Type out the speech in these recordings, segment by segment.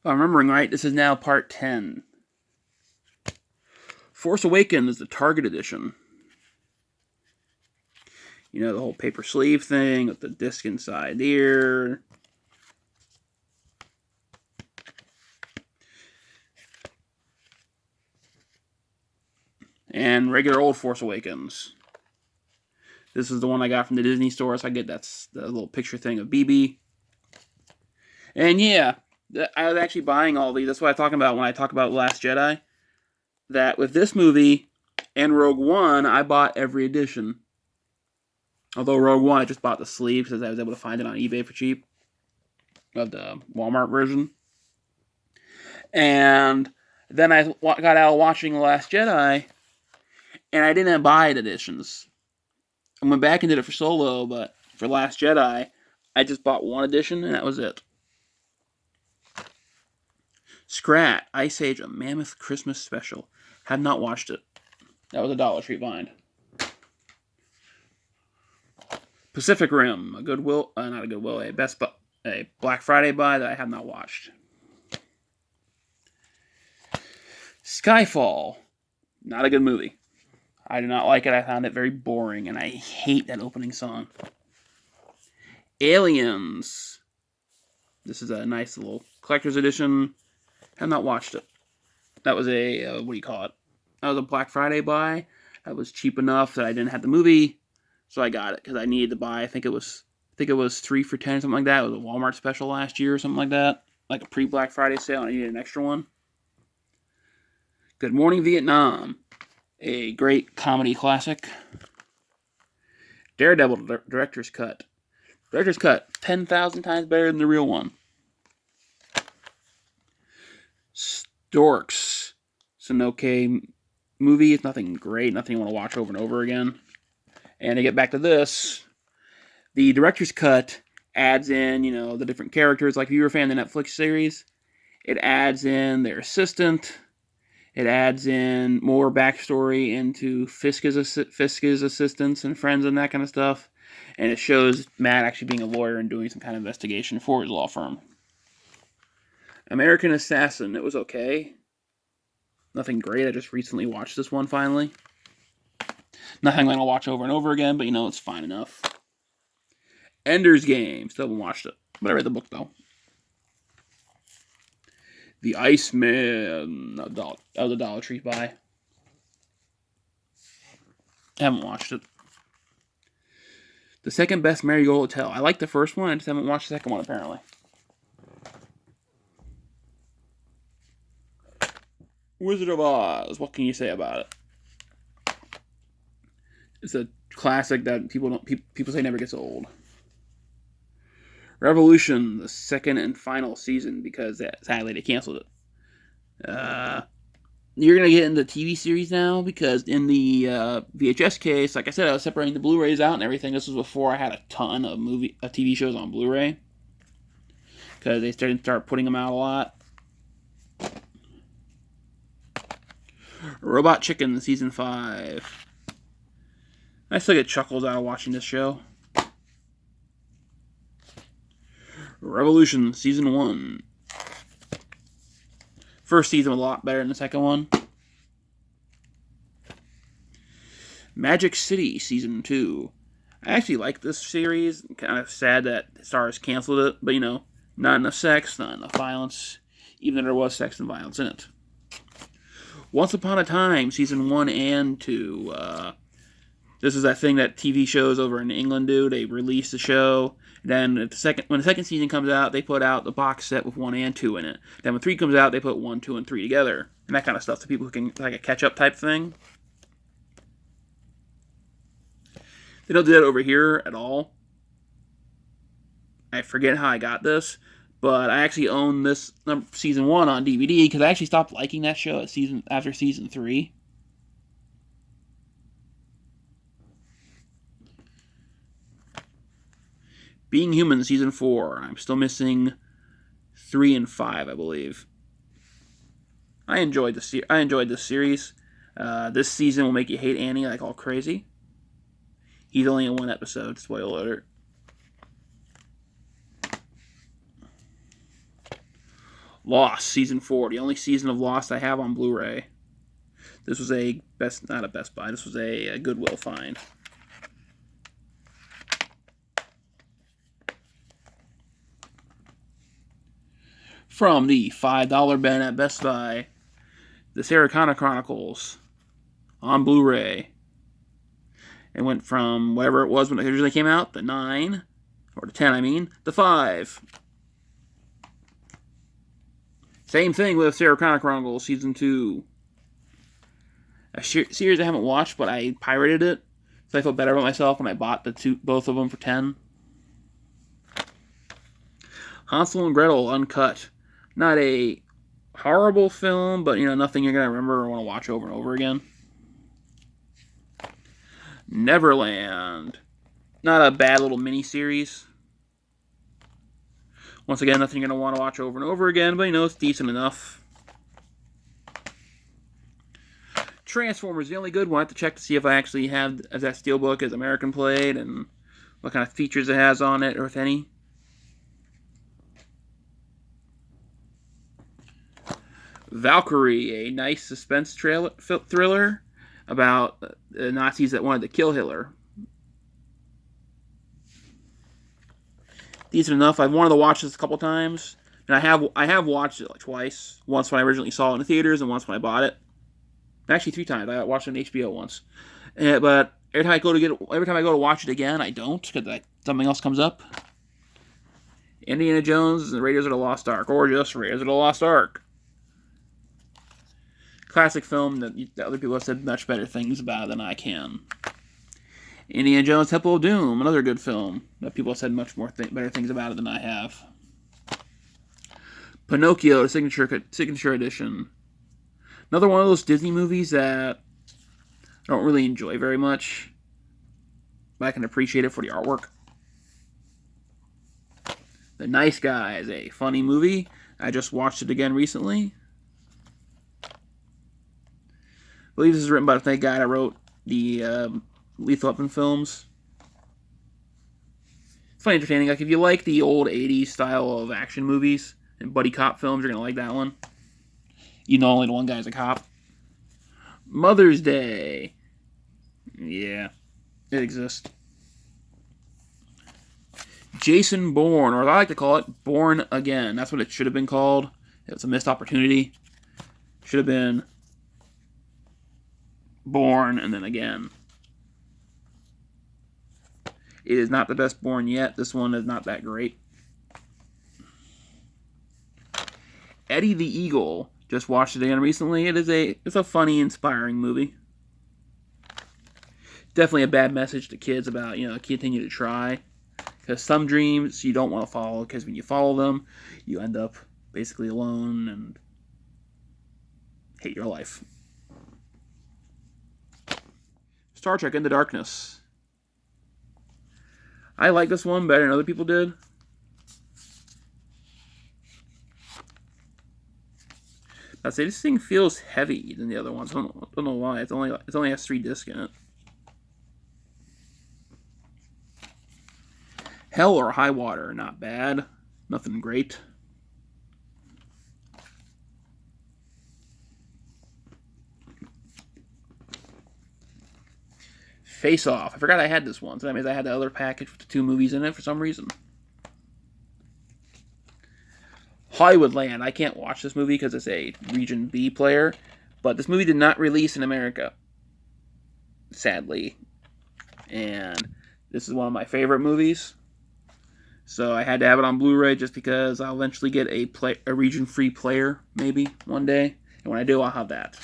If I'm remembering right, this is now part 10. Force Awakens is the Target edition. You know, the whole paper sleeve thing with the disc inside here. And regular old Force Awakens. This is the one I got from the Disney store, so I get that's the little picture thing of BB. And yeah, I was actually buying all these. That's what I'm talking about when I talk about Last Jedi. That with this movie and Rogue One, I bought every edition. Although Rogue One, I just bought the sleeve because I was able to find it on eBay for cheap. Of the Walmart version. And then I got out watching The Last Jedi, and I didn't buy editions. I went back and did it for Solo, but for Last Jedi, I just bought one edition, and that was it. Scrat, Ice Age, A Mammoth Christmas Special. Had not watched it. That was a Dollar Tree find. Pacific Rim, a Goodwill, not a Goodwill, a Black Friday buy that I have not watched. Skyfall, not a good movie. I did not like it. I found it very boring, and I hate that opening song. Aliens. This is a nice little collector's edition. Have not watched it. That was a, what do you call it? That was a Black Friday buy. That was cheap enough that I didn't have the movie, so I got it because I needed to buy. I think it was 3 for $10, something like that. It was a Walmart special last year or something like that, like a pre-Black Friday sale, and I needed an extra one. Good Morning Vietnam, a great comedy classic. Daredevil Director's Cut. Director's Cut, 10,000 times better than the real one. Storks. It's an okay movie. It's nothing great, nothing you want to watch over and over again. And to get back to this, the Director's Cut adds in, the different characters. Like if you were a fan of the Netflix series, it adds in their assistant. It adds in more backstory into Fisk's assistants and friends and that kind of stuff. And it shows Matt actually being a lawyer and doing some kind of investigation for his law firm. American Assassin. It was okay. Nothing great. I just recently watched this one finally. Nothing I'm going to watch over and over again, but it's fine enough. Ender's Game. Still haven't watched it. But I read the book though. The Iceman. That was a Dollar Tree buy. Haven't watched it. The Second Best Marigold Hotel. I like the first one. I just haven't watched the second one apparently. Wizard of Oz. What can you say about it? It's a classic that people say never gets old. Revolution, the second and final season, because sadly they canceled it. You're going to get into the TV series now, because in the VHS case, like I said, I was separating the Blu-rays out and everything. This was before I had a ton of TV shows on Blu-ray, because they started putting them out a lot. Robot Chicken, Season 5. I still get chuckles out of watching this show. Revolution, Season 1. First season was a lot better than the second one. Magic City, Season 2. I actually like this series. Kind of sad that Starz canceled it, but not enough sex, not enough violence, even though there was sex and violence in it. Once Upon a Time, Season 1 and 2. This is that thing that TV shows over in England do. They release the show. Then when the second season comes out, they put out the box set with 1 and 2 in it. Then when 3 comes out, they put 1, 2, and 3 together. And that kind of stuff to people who can, like a catch-up type thing. They don't do that over here at all. I forget how I got this, but I actually own this Season 1 on DVD because I actually stopped liking that show after Season 3. Being Human, Season 4. I'm still missing 3 and 5, I believe. I enjoyed this series. This season will make you hate Annie like all crazy. He's only in 1 episode, spoiler alert. Lost, Season 4, the only season of Lost I have on Blu-ray. This was not a Best Buy, this was a Goodwill find. From the $5 bin at Best Buy, the Sarah Connor Chronicles on Blu-ray. It went from whatever it was when it originally came out, the 9, or the 10, I mean, the 5. Same thing with Sarah Connor Chronicles Season 2. A series I haven't watched, but I pirated it, so I felt better about myself when I bought both of them for 10. Hansel and Gretel Uncut. Not a horrible film, but nothing you're going to remember or want to watch over and over again. Neverland. Not a bad little mini-series. Once again, nothing you're going to want to watch over and over again, but it's decent enough. Transformers, the only good one. I have to check to see if I actually have that steelbook as American played and what kind of features it has on it, or if any. Valkyrie, a nice suspense thriller about the Nazis that wanted to kill Hitler. Decent enough. I've wanted to watch this a couple times, and I have watched it like twice. Once when I originally saw it in the theaters, and once when I bought it. Actually, 3 times. I watched it on HBO once, but every time I go to watch it again, I don't, because something else comes up. Indiana Jones and the Raiders of the Lost Ark, or just Raiders of the Lost Ark. Classic film that other people have said much better things about than I can. Indiana Jones Temple of Doom, another good film that people have said much more better things about it than I have. Pinocchio, the signature edition. Another one of those Disney movies that I don't really enjoy very much, but I can appreciate it for the artwork. The Nice Guys, a funny movie. I just watched it again recently. I believe this is written by the guy that wrote the Lethal Weapon films. It's funny, entertaining. Like, if you like the old 80s style of action movies and buddy cop films, you're going to like that one. Only the one guy's a cop. Mother's Day. Yeah, it exists. Jason Bourne, or as I like to call it, Born Again. That's what it should have been called. It's a missed opportunity. Should have been Born and then Again. It is not the best Bourne yet. This one is not that great. Eddie the Eagle. Just watched it again recently. It's a funny, inspiring movie. Definitely a bad message to kids about, continue to try. Because some dreams you don't want to follow, because when you follow them, you end up basically alone and hate your life. Star Trek Into Darkness. I like this one better than other people did. I'd say this thing feels heavy than the other ones. I don't know why. It only has 3 discs in it. Hell or High Water, not bad. Nothing great. Face Off. I forgot I had this one. So that means I had the other package with the 2 movies in it for some reason. Hollywoodland. I can't watch this movie because it's a Region B player. But this movie did not release in America. Sadly. And this is one of my favorite movies. So I had to have it on Blu-ray just because I'll eventually get a region-free player, maybe, one day. And when I do, I'll have that.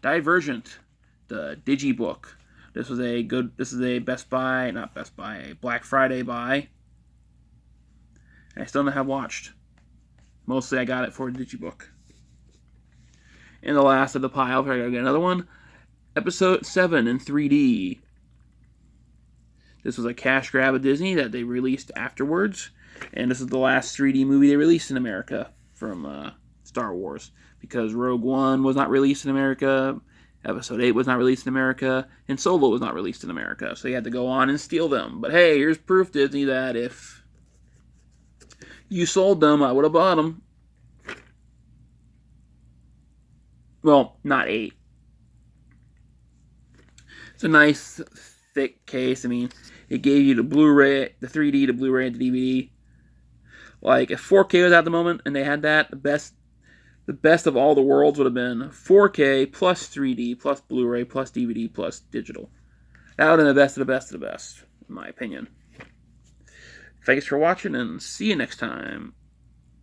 Divergent. The Digibook. This is a Best Buy, not Best Buy, a Black Friday buy. And I still have watched. Mostly I got it for a Digibook. And the last of the pile, I gotta get another one. Episode 7 in 3D. This was a cash grab of Disney that they released afterwards. And this is the last 3D movie they released in America from Star Wars. Because Rogue One was not released in America, Episode 8 was not released in America, and Solo was not released in America. So you had to go on and steal them. But hey, here's proof, Disney, that if you sold them, I would have bought them. Well, not 8. It's a nice, thick case. I mean, it gave you the Blu-ray, the 3D, the Blu-ray, and the DVD. Like, if 4K was out at the moment and they had that, the best of all the worlds would have been 4K plus 3D plus Blu-ray plus DVD plus digital. That would have been the best of the best of the best, in my opinion. Thanks for watching, and see you next time.